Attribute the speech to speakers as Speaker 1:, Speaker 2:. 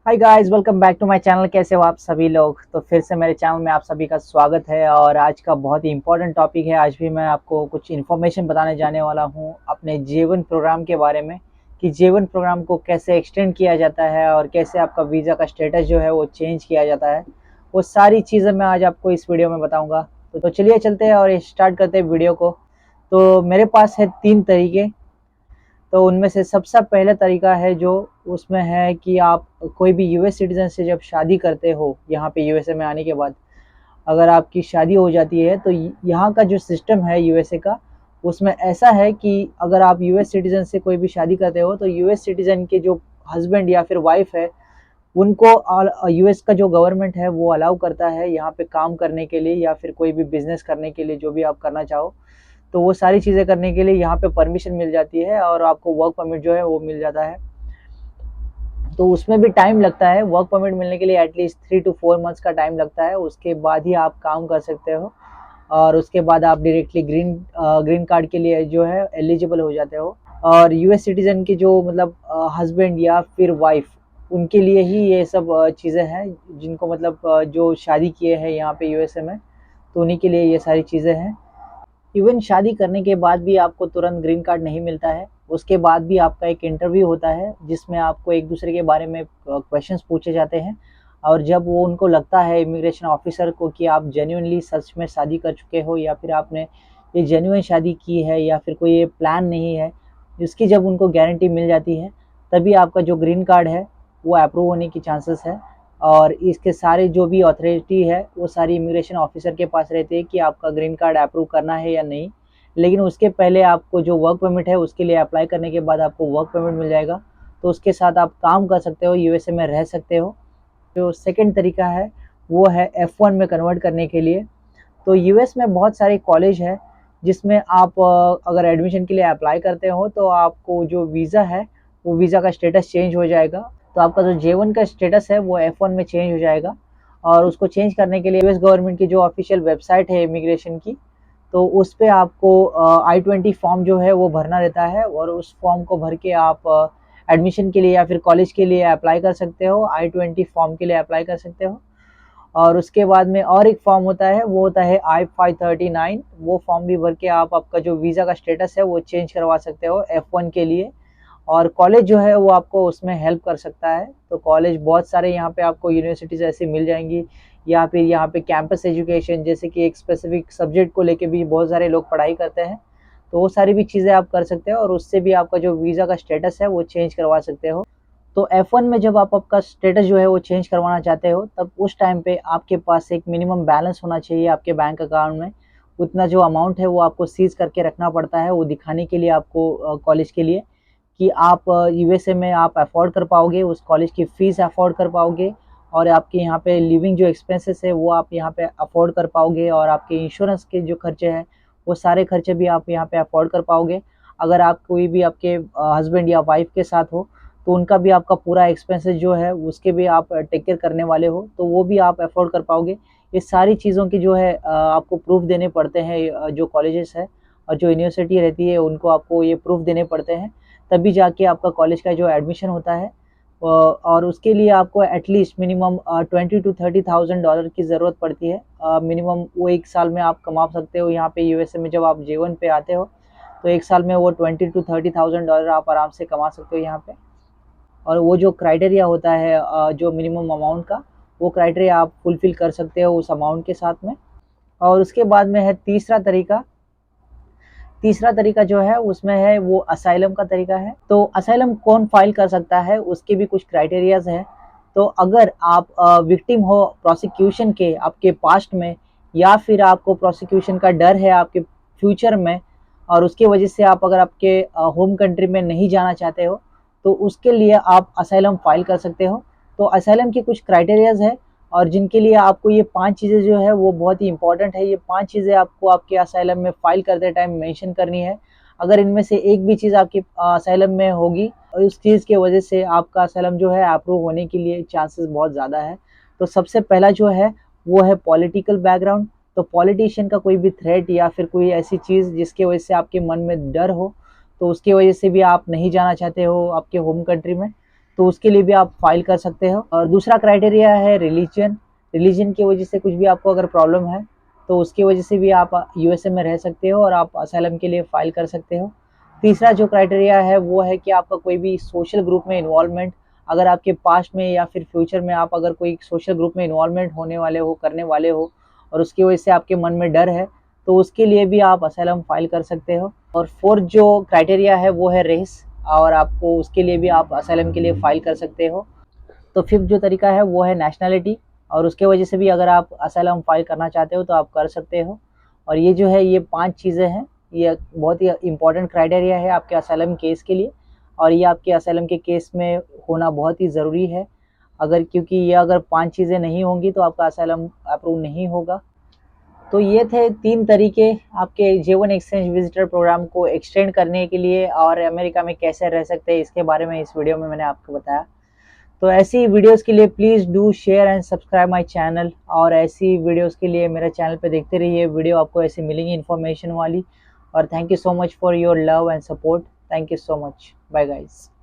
Speaker 1: Hi guys, welcome back to my channel. कैसे हो आप सभी लोग? तो फिर से मेरे चैनल में आप सभी का स्वागत है और आज का बहुत ही इंपॉर्टेंट टॉपिक है। आज भी मैं आपको कुछ इन्फॉर्मेशन बताने जाने वाला हूं अपने जीवन प्रोग्राम के बारे में कि जीवन प्रोग्राम को कैसे एक्सटेंड किया जाता है और कैसे आपका वीज़ा का स्टेटस जो है वो चेंज किया जाता है। वो सारी चीज़ें मैं आज आपको इस वीडियो में बताऊँगा। तो चलिए चलते हैं और स्टार्ट करते हैं वीडियो को। तो मेरे पास है 3 तरीके। तो उनमें से सबसे पहला तरीका है जो उसमें है कि आप कोई भी यूएस सिटीज़न से जब शादी करते हो, यहाँ पे यूएसए में आने के बाद अगर आपकी शादी हो जाती है तो यहाँ का जो सिस्टम है यूएसए का, उसमें ऐसा है कि अगर आप यूएस सिटीज़न से कोई भी शादी करते हो तो यूएस सिटीज़न के जो हस्बैंड या फिर वाइफ है, उनको यूएस का जो गवर्नमेंट है वो अलाउ करता है यहाँ पे काम करने के लिए या फिर कोई भी बिज़नेस करने के लिए, जो भी आप करना चाहो। तो वो सारी चीज़ें करने के लिए यहाँ पे परमिशन मिल जाती है और आपको वर्क परमिट जो है वो मिल जाता है। तो उसमें भी टाइम लगता है, वर्क परमिट मिलने के लिए एटलीस्ट 3 to 4 मंथ्स का टाइम लगता है। उसके बाद ही आप काम कर सकते हो और उसके बाद आप डायरेक्टली ग्रीन कार्ड के लिए जो है एलिजिबल हो जाते हो। और यूएस सिटीज़न के जो मतलब हस्बैंड या फिर वाइफ, उनके लिए ही ये सब चीज़ें हैं, जिनको मतलब जो शादी किए हैं यहाँ पे यूएसए में, तो उन्हीं के लिए ये सारी चीज़ें हैं। इवन शादी करने के बाद भी आपको तुरंत ग्रीन कार्ड नहीं मिलता है। उसके बाद भी आपका एक इंटरव्यू होता है जिसमें आपको एक दूसरे के बारे में क्वेश्चंस पूछे जाते हैं। और जब वो उनको लगता है इमिग्रेशन ऑफिसर को कि आप जेन्युइनली सच में शादी कर चुके हो या फिर आपने ये जेन्युइन शादी की है या फिर कोई ये प्लान नहीं है, इसकी जब उनको गारंटी मिल जाती है, तभी आपका जो ग्रीन कार्ड है वो अप्रूव होने की चांसेस है। और इसके सारे जो भी अथॉरिटी है वो सारी इमिग्रेशन ऑफिसर के पास रहती है कि आपका ग्रीन कार्ड अप्रूव करना है या नहीं। लेकिन उसके पहले आपको जो वर्क परमिट है उसके लिए अप्लाई करने के बाद आपको वर्क परमिट मिल जाएगा, तो उसके साथ आप काम कर सकते हो, यूएसए में रह सकते हो। जो सेकंड तरीका है वो है F1 में कन्वर्ट करने के लिए। तो यूएस में बहुत सारे कॉलेज है जिसमें आप अगर एडमिशन के लिए अप्लाई करते हो तो आपको जो वीज़ा है वो वीज़ा का स्टेटस चेंज हो जाएगा। तो आपका जो J1 का स्टेटस है वो F1 में चेंज हो जाएगा। और उसको चेंज करने के लिए यूएस गवर्नमेंट की जो ऑफिशियल वेबसाइट है इमिग्रेशन की, तो उस पे आपको I-20 फॉर्म जो है वो भरना रहता है और उस फॉर्म को भर के आप एडमिशन के लिए या फिर कॉलेज के लिए अप्लाई कर सकते हो, I-20 फॉर्म के लिए अप्लाई कर सकते हो। और उसके बाद में और एक फॉर्म होता है, वो होता है I-539। वो फॉर्म भी भर के आप आपका जो वीज़ा का स्टेटस है वो चेंज करवा सकते हो F1 के लिए। और कॉलेज जो है वो आपको उसमें हेल्प कर सकता है। तो कॉलेज बहुत सारे यहाँ पे आपको यूनिवर्सिटीज़ ऐसी मिल जाएंगी, या फिर यहाँ पे कैंपस एजुकेशन, जैसे कि एक स्पेसिफिक सब्जेक्ट को लेके भी बहुत सारे लोग पढ़ाई करते हैं। तो वो सारी भी चीज़ें आप कर सकते हो और उससे भी आपका जो वीज़ा का स्टेटस है वो चेंज करवा सकते हो। तो F1 में जब आप आपका स्टेटस जो है वो चेंज करवाना चाहते हो, तब उस टाइम पे आपके पास एक मिनिमम बैलेंस होना चाहिए आपके बैंक अकाउंट में। उतना जो अमाउंट है वो आपको सीज करके रखना पड़ता है, वो दिखाने के लिए आपको कॉलेज के लिए कि आप यूएसए में आप अफोर्ड कर पाओगे, उस कॉलेज की फ़ीस अफोर्ड कर पाओगे और आपके यहाँ पे लिविंग जो एक्सपेंसेस है वो आप यहाँ पे अफोर्ड कर पाओगे, और आपके इंश्योरेंस के जो खर्चे हैं वो सारे खर्चे भी आप यहाँ पे अफोर्ड कर पाओगे। अगर आप कोई भी आपके हस्बैंड या वाइफ के साथ हो तो उनका भी आपका पूरा एक्सपेंसेस जो है उसके भी आप टेक केयर करने वाले हो, तो वो भी आप अफोर्ड कर पाओगे। ये सारी चीज़ों की जो है आपको प्रूफ देने पड़ते हैं, जो कॉलेजेस है और जो यूनिवर्सिटी रहती है उनको आपको ये प्रूफ देने पड़ते हैं, तभी जाके आपका कॉलेज का जो एडमिशन होता है। और उसके लिए आपको एटलीस्ट मिनिमम 20 to 30,000 डॉलर की ज़रूरत पड़ती है मिनिमम। वो एक साल में आप कमा सकते हो यहाँ पे यूएसए में। जब आप J1 पे आते हो तो एक साल में वो 20 to 30,000 डॉलर आप आराम से कमा सकते हो यहाँ पे। और वो जो क्राइटेरिया होता है जो मिनिमम अमाउंट का, वो क्राइटेरिया आप फुलफिल कर सकते हो उस अमाउंट के साथ में। और उसके बाद में है तीसरा तरीका। तीसरा तरीका जो है उसमें है वो असाइलम का तरीका है। तो असाइलम कौन फाइल कर सकता है, उसके भी कुछ क्राइटेरियाज हैं। तो अगर आप विक्टिम हो प्रोसिक्यूशन के आपके पास्ट में, या फिर आपको प्रोसिक्यूशन का डर है आपके फ्यूचर में, और उसकी वजह से आप अगर आपके होम कंट्री में नहीं जाना चाहते हो, तो उसके लिए आप असाइलम फाइल कर सकते हो। तो असाइलम की कुछ क्राइटेरियाज है और जिनके लिए आपको ये 5 चीज़ें जो है वो बहुत ही इंपॉर्टेंट है। ये 5 चीज़ें आपको आपके असाइलम में फ़ाइल करते टाइम मेंशन करनी है। अगर इनमें से एक भी चीज़ आपके असाइलम में होगी, उस चीज़ की वजह से आपका असाइलम जो है अप्रूव होने के लिए चांसेस बहुत ज़्यादा है। तो सबसे पहला जो है वो है पॉलिटिकल बैकग्राउंड। तो पॉलिटिशियन का कोई भी थ्रेट या फिर कोई ऐसी चीज़ जिसकी वजह से आपके मन में डर हो, तो उसकी वजह से भी आप नहीं जाना चाहते हो आपके होम कंट्री में, तो उसके लिए भी आप फाइल कर सकते हो। और दूसरा क्राइटेरिया है रिलीजन की वजह से कुछ भी आपको अगर प्रॉब्लम है तो उसकी वजह से भी आप यूएसए में रह सकते हो और आप असाइलम के लिए फाइल कर सकते हो। तीसरा जो क्राइटेरिया है वो है कि आपका कोई भी सोशल ग्रुप में इन्वॉल्वमेंट, अगर आपके पास्ट में या फिर फ्यूचर में आप अगर कोई सोशल ग्रुप में इन्वॉल्वमेंट होने वाले हो, करने वाले हो, और उसकी वजह से आपके मन में डर है, तो उसके लिए भी आप असाइलम फाइल कर सकते हो। और फोर्थ जो क्राइटेरिया है वो है रेस, और आपको उसके लिए भी आप असाइलम के लिए फाइल कर सकते हो। तो फिफ्थ जो तरीका है वो है नेशनैलिटी, और उसके वजह से भी अगर आप असाइलम फाइल करना चाहते हो तो आप कर सकते हो। और ये जो है ये 5 चीज़ें हैं, ये बहुत ही इम्पॉर्टेंट क्राइटेरिया है आपके असाइलम केस के लिए, और ये आपके असाइलम के केस में होना बहुत ही ज़रूरी है। अगर क्योंकि ये अगर 5 चीज़ें नहीं होंगी तो आपका असाइलम अप्रूव नहीं होगा। तो ये थे 3 तरीके आपके J1 एक्सचेंज विजिटर प्रोग्राम को एक्सटेंड करने के लिए, और अमेरिका में कैसे रह सकते हैं इसके बारे में इस वीडियो में मैंने आपको बताया। तो ऐसी वीडियोस के लिए please do share and subscribe my channel, और ऐसी वीडियोस के लिए मेरे चैनल पे देखते रहिए, वीडियो आपको ऐसी मिलेंगी इन्फॉर्मेशन वाली। और thank you so much for your love and support. Thank you so much. Bye guys.